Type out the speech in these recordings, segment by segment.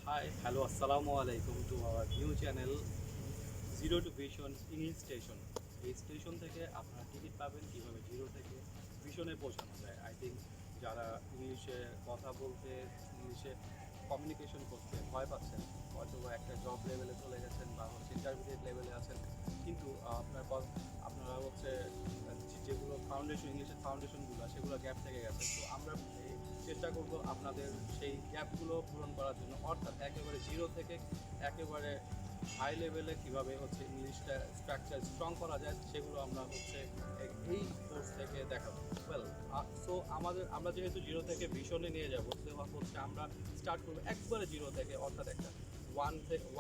Hi, hello, assalamu alaikum to our new channel zero to vision English station. এই station থেকে আপনারা ticket পাবেন কীভাবে জিরো থেকে ভিশনে পৌঁছানো যায়। আই থিঙ্ক যারা ইংলিশে কথা বলতে, ইংলিশে কমিউনিকেশন করতে ভয় পাচ্ছেন, হয়তো একটা জব লেভেলে চলে গেছেন বা ইন্টারমিডিয়েট লেভেলে আছেন, কিন্তু আপনারা যেগুলো ফাউন্ডেশন, ইংলিশের ফাউন্ডেশনগুলো সেগুলো গ্যাপ থেকে গেছে। তো আমরা চেষ্টা করব আপনাদের সেই গ্যাপগুলো পূরণ করার জন্য, অর্থাৎ একেবারে জিরো থেকে একেবারে হাই লেভেলে কীভাবে ইংলিশটা স্ট্রাকচার স্ট্রং করা যায় সেগুলো আমরা এই কোর্স থেকে দেখাবো। সো আমরা যেহেতু জিরো থেকে ভিশনে নিয়ে যাবো, তো আমরা স্টার্ট করবো একবারে জিরো থেকে, অর্থাৎ একটা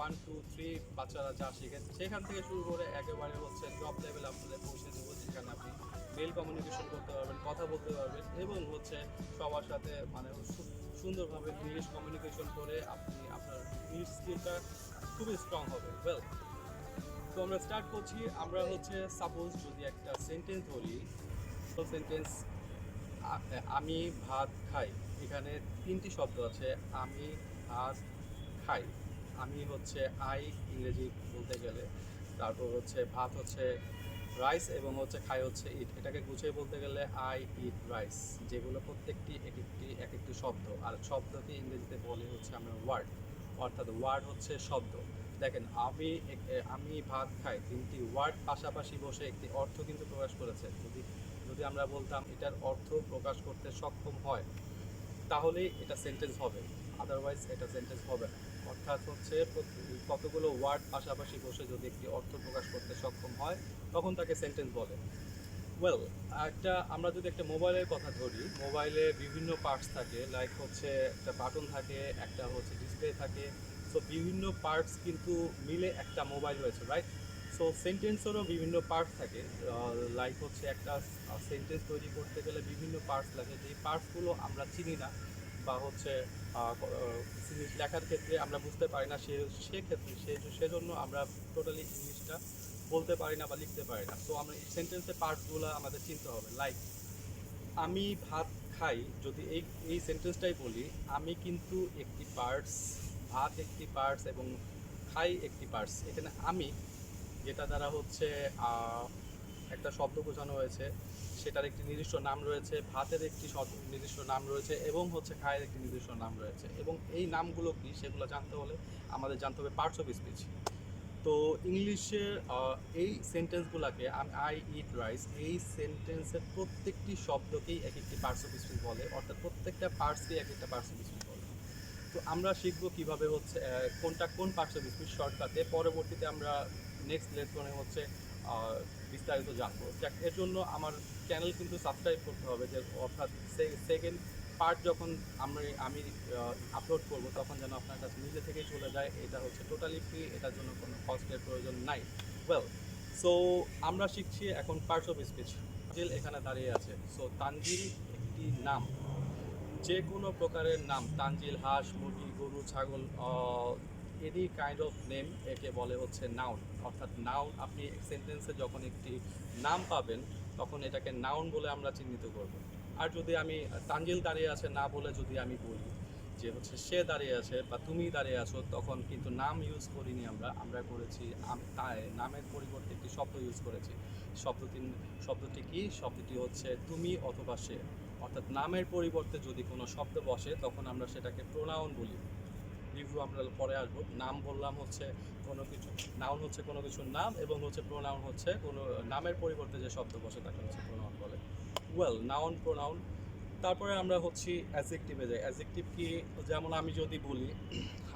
1 2 3 বাচ্চারা যা শিখেন সেখান থেকে শুরু করে একেবারে জব লেভেলে আপনাদের পৌঁছে দেবো, যেখানে আপনি মেল কমিউনিকেশন করতে পারবেন, কথা বলতে পারবেন এবং সবার সাথে সুন্দরভাবে ইংলিশ কমিউনিকেশন করে আপনি আপনার ইংলিশ স্কিলটা খুবই স্ট্রং হবে। তো আমরা স্টার্ট করছি। আমরা সাপোজ যদি একটা সেন্টেন্স বলি, তো সেন্টেন্স আমি ভাত খাই, এখানে 3টি শব্দ আছে, আমি ভাত খাই। আমি আই ইংরেজি বলতে গেলে, তারপর ভাত রাইস এবং খাই ইট। এটাকে গুছিয়ে বলতে গেলে আই ইট রাইস, যেগুলো প্রত্যেকটি এক একটি শব্দ। আর শব্দকে ইংরেজিতে বলে আমরা ওয়ার্ড, অর্থাৎ ওয়ার্ড শব্দ। দেখেন, আমি ভাত খাই, 3টি ওয়ার্ড পাশাপাশি বসে একটি অর্থ কিন্তু প্রকাশ করেছে। যদি আমরা বলতাম এটার অর্থ প্রকাশ করতে সক্ষম হয়, তাহলেই এটা সেন্টেন্স হবে, আদারওয়াইজ এটা সেন্টেন্স হবে না। অর্থাৎ কতগুলো ওয়ার্ড পাশাপাশি বসে যদি একটি অর্থ প্রকাশ করতে সক্ষম হয়, তখন তাকে সেন্টেন্স বলে। আমরা যদি একটা মোবাইলের কথা ধরি, মোবাইলে বিভিন্ন পার্টস থাকে, লাইক একটা বাটন থাকে, একটা ডিসপ্লে থাকে। সো বিভিন্ন পার্টস কিন্তু মিলে একটা মোবাইল হয়েছে, রাইট? সো সেন্টেন্সেরও বিভিন্ন পার্টস থাকে, লাইক একটা সেন্টেন্স তৈরি করতে গেলে বিভিন্ন পার্টস লাগে, যেই পার্টসগুলো আমরা চিনি না বা লেখার ক্ষেত্রে আমরা বুঝতে পারি না, সেজন্য আমরা টোটালি ইংলিশটা বলতে পারি না বা লিখতে পারি না। সো আমরা এই সেন্টেন্সের পার্টসগুলো আমাদের চিনতে হবে। লাইক আমি ভাত খাই, যদি এই সেন্টেন্সটাই বলি, আমি কিন্তু একটি পার্টস, ভাত একটি পার্টস এবং খাই একটি পার্টস। এখানে আমি, যেটা দ্বারা একটা শব্দ বোঝানো হয়েছে, সেটার একটি নির্দিষ্ট নাম রয়েছে, ভাতের একটি নির্দিষ্ট নাম রয়েছে এবং খায়ের একটি নির্দিষ্ট নাম রয়েছে। এবং এই নামগুলো কি সেগুলো জানতে হলে আমাদের জানতে হবে পার্টস অফ স্পিচ। তো ইংলিশের এই সেন্টেন্সগুলোকে, আই ইট রাইস, এই সেন্টেন্সের প্রত্যেকটি শব্দকেই এক একটি পার্টস অফ স্পিচ বলে, অর্থাৎ প্রত্যেকটা পার্টসকেই এক একটা পার্টস অফ স্পিচ বলে। তো আমরা শিখবো কীভাবে কোনটা কোন পার্টস অফ স্পিচ শর্টকাটে। পরবর্তীতে আমরা নেক্সট লেসনে বিস্তারিত জানবো। এর জন্য আমার চ্যানেল কিন্তু সাবস্ক্রাইব করতে হবে, যে অর্থাৎ সেকেন্ড পার্ট যখন আমি আপলোড করব, তখন যেন আপনার কাছে নিজে থেকেই চলে যায়। এটা টোটালি ফ্রি, এটার জন্য কোনো কস্টের প্রয়োজন নাই। সো আমরা শিখছি এখন পার্টস অফ স্পিচ। তানজিল এখানে দাঁড়িয়ে আছে। সো তানজিল একটি নাম, যে কোনো প্রকারের নাম, তানজিল হাঁস, মুরগি, গরু, ছাগল, এনি কাইন্ড অফ নেম, একে বলে নাউন। অর্থাৎ নাউন, আপনি সেন্টেন্সে যখন একটি নাম পাবেন, তখন এটাকে নাউন বলে আমরা চিহ্নিত করব। আর যদি আমি তানজিল দাঁড়িয়ে আছে না বলে যদি আমি বলি যে সে দাঁড়িয়ে আছে বা তুমি দাঁড়িয়ে আছো, তখন কিন্তু নাম ইউজ করিনি, আমরা করেছি নামের পরিবর্তে একটি শব্দ ইউজ করেছি। শব্দটি কি? শব্দটি তুমি অথবা সে। অর্থাৎ নামের পরিবর্তে যদি কোনো শব্দ বসে, তখন আমরা সেটাকে প্রোনাউন বলি। রিভিউ আমরা পরে আসবো। নাম বললাম কোনো কিছু, নাউন কোনো কিছুর নাম, এবং প্রোনাউন কোনো নামের পরিবর্তে যে শব্দ বসে তাকে প্রোনাউন বলে। Noun, pronoun. তারপরে আমরা অ্যাডজেক্টিভে যাই। অ্যাডজেক্টিভ কি? যেমন আমি যদি বলি,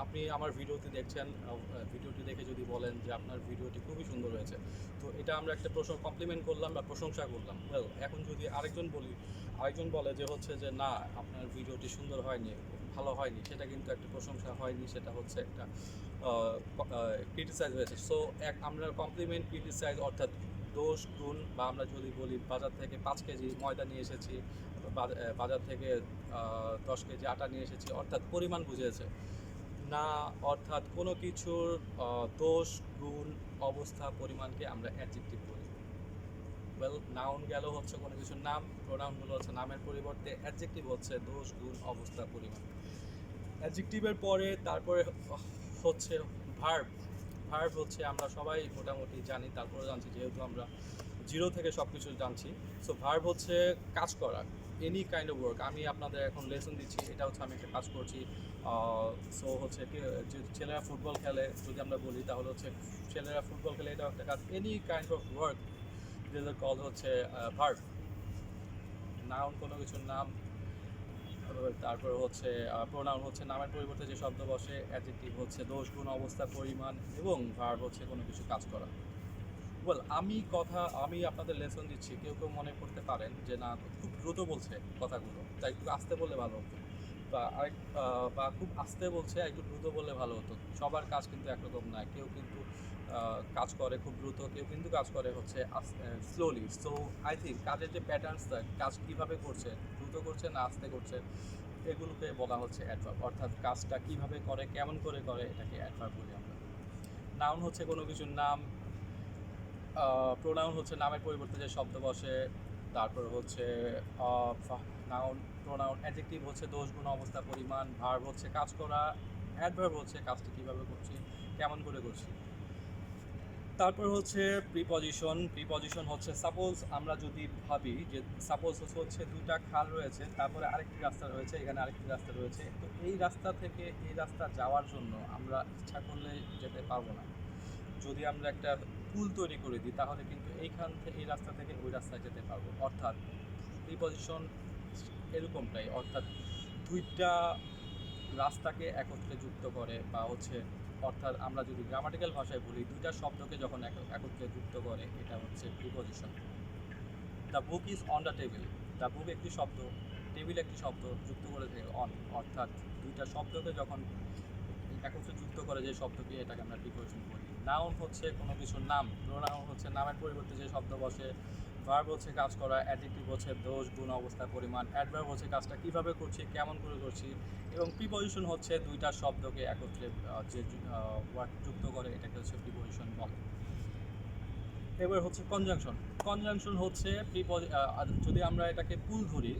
আপনি আমার ভিডিওটি দেখছেন, ভিডিওটি দেখে যদি বলেন যে আপনার ভিডিওটি খুবই সুন্দর হয়েছে, তো এটা আমরা একটা কমপ্লিমেন্ট করলাম বা প্রশংসা করলাম। এখন যদি আরেকজন বলে যে না, আপনার ভিডিওটি সুন্দর হয়নি, ভালো হয়নি, সেটা কিন্তু একটা প্রশংসা হয়নি, সেটা একটা ক্রিটিসাইজ হয়েছে। সো আমরা কমপ্লিমেন্ট, ক্রিটিসাইজ, অর্থাৎ দোষ, গুণ। বা আমরা যদি বলি বাজার থেকে 5 কেজি ময়দা নিয়ে এসেছি, বাজার থেকে 10 কেজি আটা নিয়ে এসেছি, অর্থাৎ পরিমাণ বুঝিয়েছে না। অর্থাৎ কোনো কিছুর দোষ, গুণ, অবস্থা, পরিমাণকে আমরা অ্যাডজেক্টিভ বলি। নাউন গেল কোনো কিছুর নাম, প্রোনাউনগুলো নামের পরিবর্তে, অ্যাডজেক্টিভ দোষ, গুণ, অবস্থা, পরিমাণ। অ্যাডজেক্টিভের পরে তারপরে হচ্ছে ভার্ব। ভার্ব হচ্ছে আমরা সবাই মোটামুটি জানি, তারপরে জানছি যেহেতু আমরা জিরো থেকে সব কিছু জানছি। সো ভার্ব হচ্ছে কাজ করা, এনি কাইন্ড অফ ওয়ার্ক। আমি আপনাদের এখন লেসন দিচ্ছি, এটা হচ্ছে আমি একটা কাজ করছি। সো হচ্ছে যে ছেলেরা ফুটবল খেলে যদি আমরা বলি, তাহলে হচ্ছে ছেলেরা ফুটবল খেলে, এটাও একটা কাজ। Any kind of work this are call হচ্ছে ভার্ব। নাউন কোনো কিছুর নাম, তারপর হচ্ছে প্রোনাউন হচ্ছে নামের পরিবর্তে যে শব্দ বসে, অ্যাডজেক্টিভ হচ্ছে দোষ, গুণ, অবস্থা, পরিমাণ, এবং ভার্ব হচ্ছে কোনো কিছু কাজ করা। আমি আপনাদের লেসন দিচ্ছি, কেউ কেউ মনে করতে পারেন যে না খুব দ্রুত বলছে কথাগুলো, তাই একটু আস্তে বললে ভালো হতো, বা খুব আস্তে বলছে একটু দ্রুত বললে ভালো হতো। সবার কাজ কিন্তু একরকম নয়, কেউ কিন্তু কাজ করে খুব দ্রুত, কেউ কিন্তু কাজ করে হচ্ছে স্লোলি। সো আই থিঙ্ক কাজের যে প্যাটার্নসটা, কাজ কীভাবে করছে, দ্রুত করছে না আস্তে করছে, এগুলোকে বলা হচ্ছে অ্যাডভার্ব। অর্থাৎ কাজটা কীভাবে করে, কেমন করে করে, এটাকে অ্যাডভার্ব বলি আমরা। নাউন হচ্ছে কোনো কিছুর নাম, প্রোনাউন হচ্ছে নামের পরিবর্তে যে শব্দ বসে, তারপর হচ্ছে নাউন, প্রোনাউন, অ্যাডজেক্টিভ হচ্ছে দোষ, গুণ, অবস্থা, পরিমাণ, ভার্ব হচ্ছে কাজ করা, অ্যাডভার্ব হচ্ছে কাজটি কীভাবে করছি, কেমন করে করছি। তারপর হচ্ছে প্রিপজিশন। প্রিপজিশন হচ্ছে সাপোজ আমরা যদি ভাবি যে সাপোজ হচ্ছে দুইটা খাল রয়েছে, তারপরে আরেকটি রাস্তা রয়েছে, এখানে আরেকটি রাস্তা রয়েছে, তো এই রাস্তা থেকে এই রাস্তা যাওয়ার জন্য আমরা ইচ্ছা করলে যেতে পারবো না। যদি আমরা একটা পুল তৈরি করে দিই, তাহলে কিন্তু এইখান থেকে এই রাস্তা থেকে ওই রাস্তায় যেতে পারবো। অর্থাৎ প্রিপজিশন এরকমটাই, অর্থাৎ দুইটা রাস্তাকে একত্রে যুক্ত করে, বা হচ্ছে অর্থাৎ আমরা যদি গ্রামাটিক্যাল ভাষায় বলি, দুইটা শব্দকে যখন একত্রে যুক্ত করে, এটা হচ্ছে preposition. The book is on the table. The book একটি শব্দ, টেবিল একটি শব্দ, যুক্ত করে থাকে অন, অর্থাৎ দুইটা শব্দকে যখন একত্রে যুক্ত করে যে শব্দকে, এটাকে আমরা প্রিপজিশন বলি। নাউন হচ্ছে কোনো কিছুর নাম, প্রোনাউন হচ্ছে নামের পরিবর্তে যে শব্দ বসে, ভার্ব হচ্ছে কাজ করা, অ্যাডজেক্টিভ হচ্ছে দোষ, গুণ, অবস্থা, পরিমাণ, অ্যাডভার্ব হচ্ছে কাজটা কীভাবে করছি, কেমন করে করছি, এবং প্রিপজিশন হচ্ছে দুইটা শব্দকে একত্রে যে ওয়ার্ড যুক্ত করে, এটাকে হচ্ছে প্রিপজিশন বলে। এবার হচ্ছে কনজাংশন। কনজাংশন হচ্ছে যদি আমরা এটাকে পুল ধরি,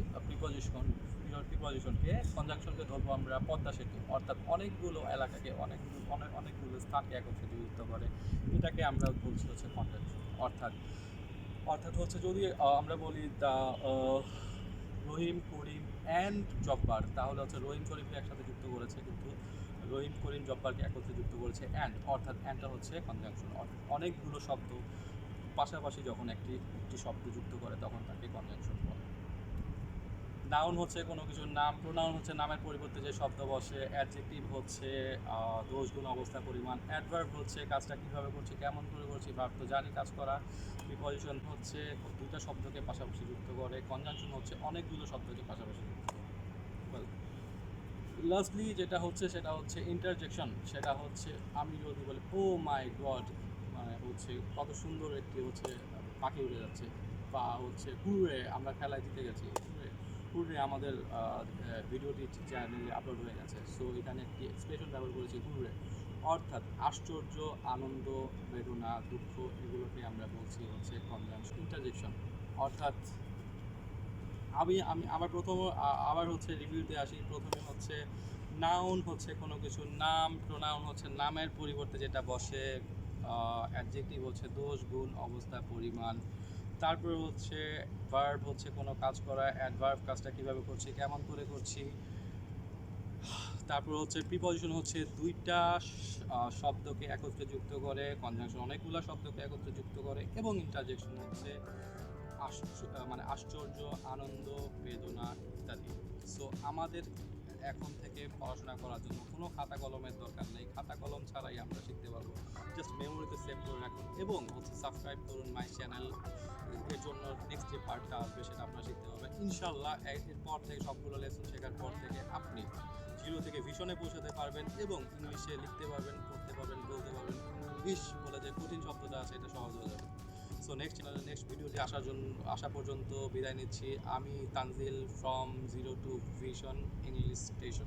প্রিপজিশনকে, কনজাংশনকে ধরবো আমরা পদ্মা সেতু, অর্থাৎ অনেকগুলো এলাকাকে, অনেকগুলো স্থানকে একত্রে যুক্ত করে, এটাকে আমরা বলছি হচ্ছে কনজাংশন। অর্থাৎ হচ্ছে যদি আমরা বলি the Rahim, Karim and Jabbar, তাহলে হচ্ছে রহিম শরীফকে একসাথে যুক্ত করেছে, কিন্তু রহিম, করিম, জব্বারকে একত্রে যুক্ত করেছে অ্যান্ড, অর্থাৎ অ্যান্ডটা হচ্ছে কনজাংশন। অনেকগুলো শব্দ পাশাপাশি যখন একটি শব্দ যুক্ত করে, তখন তাকে কনজাংশন বলে। নাউন হচ্ছে কোনো কিছুর নাম, প্রোনাউন হচ্ছে নামের পরিবর্তে যে শব্দ বসে, অ্যাডজেক্টিভ হচ্ছে দোষ, গুণ, অবস্থা, পরিমাণ, অ্যাডভার্ব হচ্ছে কাজটা কীভাবে করছি, কেমন করে করছি, ভার্ব তো জানি কাজ করা, প্রিপজিশন হচ্ছে দুইটা শব্দকে পাশাপাশি যুক্ত করে, কনজাংশন হচ্ছে অনেকগুলো শব্দকে পাশাপাশি যুক্ত করে। লাস্টলি যেটা হচ্ছে ইন্টারজেকশন। সেটা হচ্ছে আমি যদি বলি ও মাই গড, মানে হচ্ছে কত সুন্দর একটি হচ্ছে পাখি উড়ে যাচ্ছে, বা হচ্ছে হুররে আমরা খেলায় জিতে গেছি, হুররে আমাদের ভিডিওটি চ্যানেলে আপলোড হয়ে গেছে। সো এখানে একটি এক্সপ্রেশন ব্যবহার করেছি হুররে, অর্থাৎ আশ্চর্য, আনন্দ, বেদনা, দুঃখ, এগুলোকে আমরা বলছি হচ্ছে কনজাংশন। ইন্টারজেকশন অর্থাৎ আমি আবার হচ্ছে রিভিউতে আসি। প্রথমে হচ্ছে নাউন হচ্ছে কোনো কিছুর নাম, প্রোনাউন হচ্ছে নামের পরিবর্তে যেটা বসে, অ্যাডজেক্টিভ হচ্ছে দোষ, গুণ, অবস্থা, পরিমাণ, তারপরে হচ্ছে ভার্ব হচ্ছে কোনো কাজ করা, অ্যাডভার্ব কাজটা কীভাবে করছি, কেমন করে করছি, তারপর হচ্ছে প্রিপজিশন হচ্ছে দুইটা শব্দকে একত্রে যুক্ত করে, কনজাংশন অনেকগুলো শব্দকে একত্রে যুক্ত করে, এবং ইন্টারজেকশন হচ্ছে আশ্চর্য, আনন্দ, বেদনা ইত্যাদি। সো আমাদের এখন থেকে পড়াশোনা করার জন্য কোনো খাতা কলমের দরকার নেই, খাতা কলম ছাড়াই আমরা শিখতে পারবো। জাস্ট মেমোরিতে সেভ করে রাখুন, এবং হচ্ছে সাবস্ক্রাইব করুন মাই চ্যানেল। এর জন্য নেক্সট যে পার্টটা আসবে সেটা আপনারা শিখতে পারবেন ইনশাল্লাহ। এরপর থেকে সবগুলো লেসন শেখার পর থেকে আপনি জিরো থেকে ভিশনে পৌঁছাতে পারবেন, এবং ইংলিশে লিখতে পারবেন, পড়তে পারবেন, বলতে পারবেন। ইংলিশ বলে যে কঠিন শব্দটা আছে, এটা সহজ হয়ে যাবে। সো নেক্সট ভিডিওতে আসা পর্যন্ত বিদায় নিচ্ছি। আমি Tanzil from zero to vision English station.